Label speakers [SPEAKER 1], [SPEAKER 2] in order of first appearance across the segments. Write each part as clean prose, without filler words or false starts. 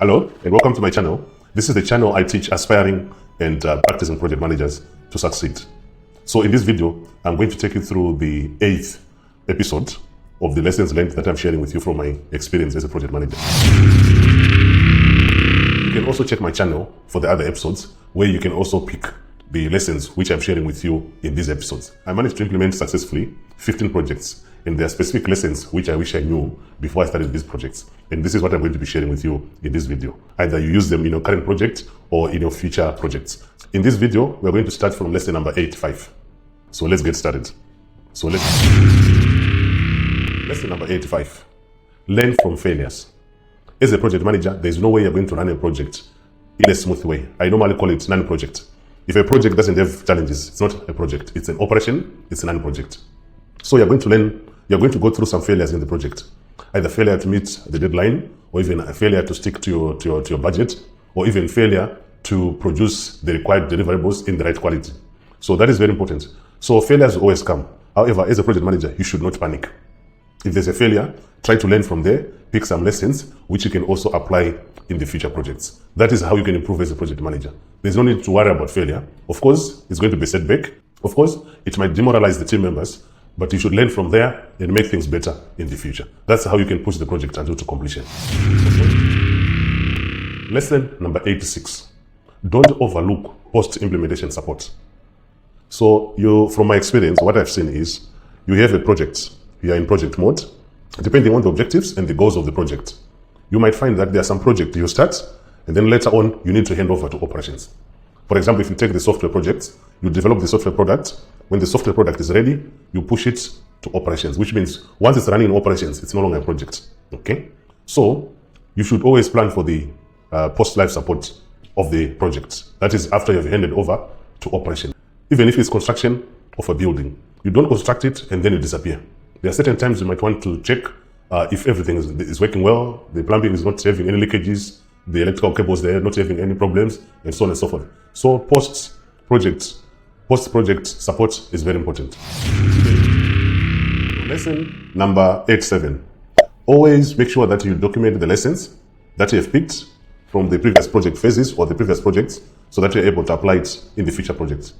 [SPEAKER 1] Hello and welcome to my channel. This is the channel I teach aspiring and practicing project managers to succeed. So in this video, I'm going to take you through the 8th episode of the lessons learned that I'm sharing with you from my experience as a project manager. You can also check my channel for the other episodes where you can also pick the lessons which I'm sharing with you in these episodes. I managed to implement successfully 15 projects, and there are specific lessons which I wish I knew before I started these projects. And this is what I'm going to be sharing with you in this video. Either you use them in your current project or in your future projects. In this video, we're going to start from lesson number 85. So let's get started. Lesson number 85. Learn from failures. As a project manager, there's no way you're going to run a project in a smooth way. I normally call it non-project. If a project doesn't have challenges, it's not a project. It's an operation, it's a non-project. So you're going to go through some failures in the project. Either failure to meet the deadline, or even a failure to stick to your budget, or even failure to produce the required deliverables in the right quality. So that is very important. So failures always come. However, as a project manager, you should not panic. If there's a failure, try to learn from there, pick some lessons, which you can also apply in the future projects. That is how you can improve as a project manager. There's no need to worry about failure. Of course, it's going to be a setback. Of course, it might demoralize the team members, but you should learn from there and make things better in the future. That's how you can push the project until to completion. Lesson number 86. Don't overlook post-implementation support. So from my experience, what I've seen is you have a project, you are in project mode, depending on the objectives and the goals of the project. You might find that there are some projects you start, and then later on, you need to hand over to operations. For example, if you take the software project, you develop the software product. When the software product is ready, you push it to operations, which means once it's running in operations, it's no longer a project. Okay? So you should always plan for the post-life support of the project. That is after you've handed over to operation. Even if it's construction of a building, you don't construct it and then you disappear. There are certain times you might want to check if everything is working well, the plumbing is not having any leakages, the electrical cables there not having any problems, and so on and so forth. So post-project support is very important. Lesson number 87. Always make sure that you document the lessons that you have picked from the previous project phases or the previous projects so that you're able to apply it in the future projects.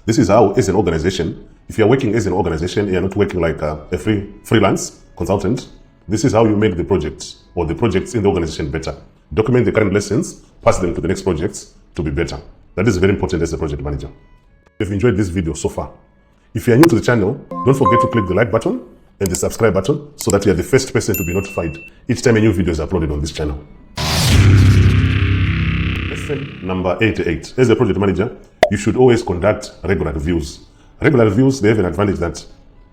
[SPEAKER 1] This is how, as an organization, if you're working as an organization, you're not working like a freelance consultant, this is how you make the projects or the projects in the organization better. Document the current lessons, pass them to the next projects to be better. That is very important as a project manager. If you enjoyed this video so far, if you are new to the channel, don't forget to click the like button and the subscribe button so that you are the first person to be notified each time a new video is uploaded on this channel. Lesson number 88. As a project manager, you should always conduct regular reviews. Regular reviews, they have an advantage that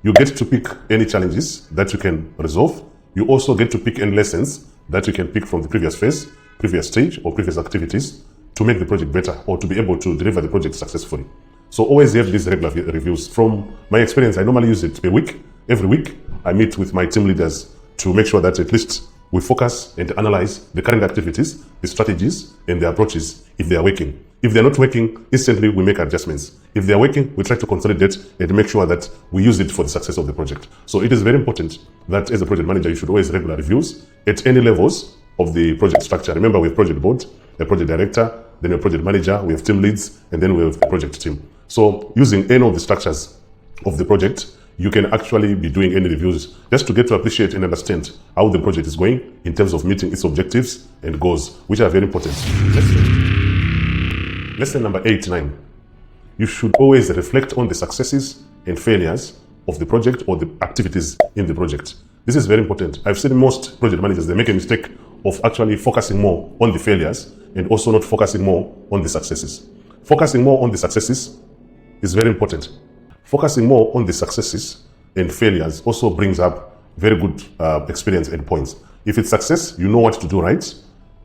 [SPEAKER 1] you get to pick any challenges that you can resolve. You also get to pick any lessons that you can pick from the previous phase, previous stage, or previous activities to make the project better or to be able to deliver the project successfully. So always have these regular reviews. From my experience, I normally use it a week. Every week, I meet with my team leaders to make sure that at least we focus and analyze the current activities, the strategies, and the approaches if they are working. If they're not working, instantly we make adjustments. If they're working, we try to consolidate and make sure that we use it for the success of the project. So it is very important that as a project manager, you should always have regular reviews at any levels of the project structure. Remember, we have project board, a project director, then a project manager, we have team leads, and then we have a project team. So using any of the structures of the project, you can actually be doing any reviews just to get to appreciate and understand how the project is going in terms of meeting its objectives and goals, which are very important. Lesson number 89. You should always reflect on the successes and failures of the project or the activities in the project. This is very important. I've seen most project managers, they make a mistake of actually focusing more on the failures and also not focusing more on the successes. Focusing more on the successes is very important. Focusing more on the successes and failures also brings up very good experience and points. If it's success, you know what to do right,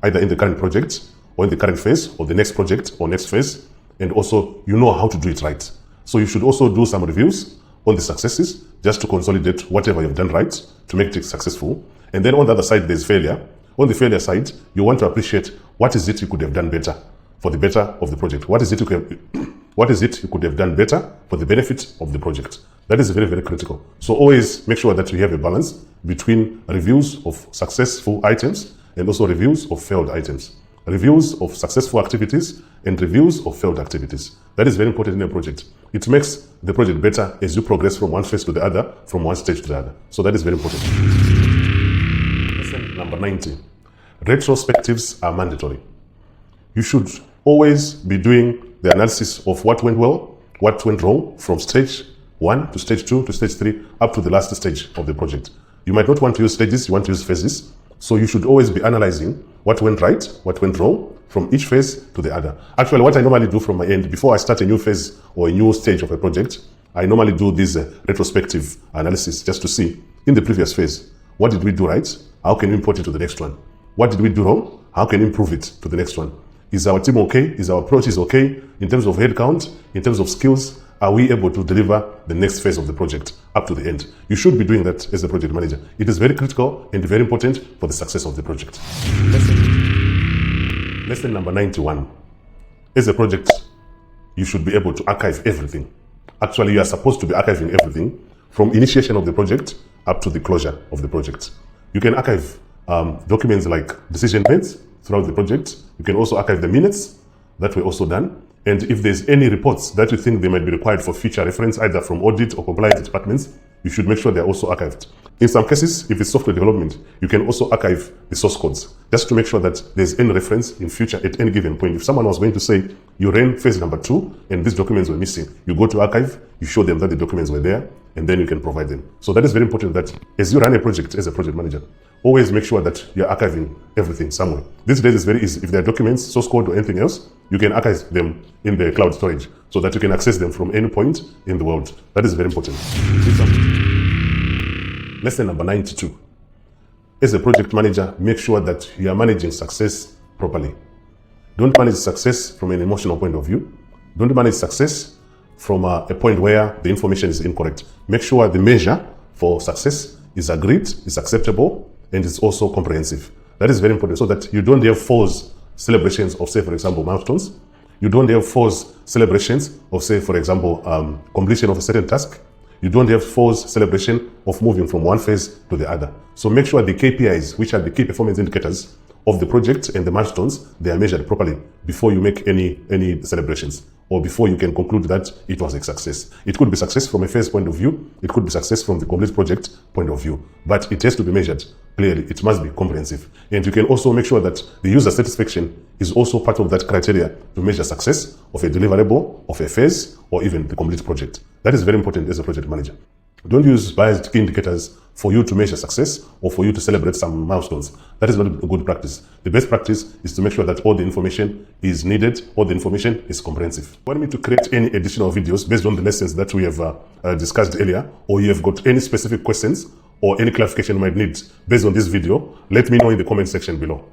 [SPEAKER 1] either in the current project or in the current phase or the next project or next phase, and also you know how to do it right. So you should also do some reviews on the successes just to consolidate whatever you've done right to make it successful. And then on the other side, there's failure. On the failure side, you want to appreciate what is it you could have done better for the better of the project. What is it you could have done better for the benefit of the project? That is very, very critical. So always make sure that you have a balance between reviews of successful items and also reviews of failed items, reviews of successful activities, and reviews of failed activities. That is very important in a project. It makes the project better as you progress from one phase to the other, from one stage to the other. So that is very important. Lesson number 90. Retrospectives are mandatory. You should always be doing the analysis of what went well, what went wrong from stage 1 to stage 2 to stage 3 up to the last stage of the project. You might not want to use stages, you want to use phases. So you should always be analyzing what went right, what went wrong from each phase to the other. Actually, what I normally do from my end, before I start a new phase or a new stage of a project, I normally do this retrospective analysis just to see in the previous phase, what did we do right? How can we import it to the next one? What did we do wrong? How can we improve it to the next one? Is our team okay? Is our approach okay? In terms of headcount, in terms of skills, are we able to deliver the next phase of the project up to the end? You should be doing that as a project manager. It is very critical and very important for the success of the project. Lesson number 91. As a project, you should be able to archive everything. Actually, you are supposed to be archiving everything from initiation of the project up to the closure of the project. You can archive documents like decision points throughout the project. You can also archive the minutes that were also done. And if there's any reports that you think they might be required for future reference, either from audit or compliance departments, you should make sure they're also archived. In some cases, if it's software development, you can also archive the source codes, just to make sure that there's any reference in future at any given point. If someone was going to say, you ran phase number 2 and these documents were missing, you go to archive, you show them that the documents were there, and then you can provide them. So that is very important that as you run a project as a project manager, always make sure that you're archiving everything somewhere. These days it's very easy. If there are documents, source code, or anything else, you can archive them in the cloud storage so that you can access them from any point in the world. That is very important. Lesson number 92. As a project manager, make sure that you are managing success properly. Don't manage success from an emotional point of view. Don't manage success from a point where the information is incorrect. Make sure the measure for success is agreed, is acceptable, and is also comprehensive. That is very important so that you don't have false celebrations of, say, for example, milestones. You don't have false celebrations of, say, for example, completion of a certain task. You don't have false celebration of moving from one phase to the other. So make sure the KPIs, which are the key performance indicators of the project and the milestones, they are measured properly before you make any celebrations, or before you can conclude that it was a success. It could be success from a phase point of view, it could be success from the complete project point of view, but it has to be measured clearly. It must be comprehensive. And you can also make sure that the user satisfaction is also part of that criteria to measure success of a deliverable, of a phase, or even the complete project. That is very important as a project manager. Don't use biased key indicators for you to measure success or for you to celebrate some milestones. That is not a good practice. The best practice is to make sure that all the information is needed, all the information is comprehensive. Want me to create any additional videos based on the lessons that we have discussed earlier, or you have got any specific questions or any clarification you might need based on this video, let me know in the comment section below.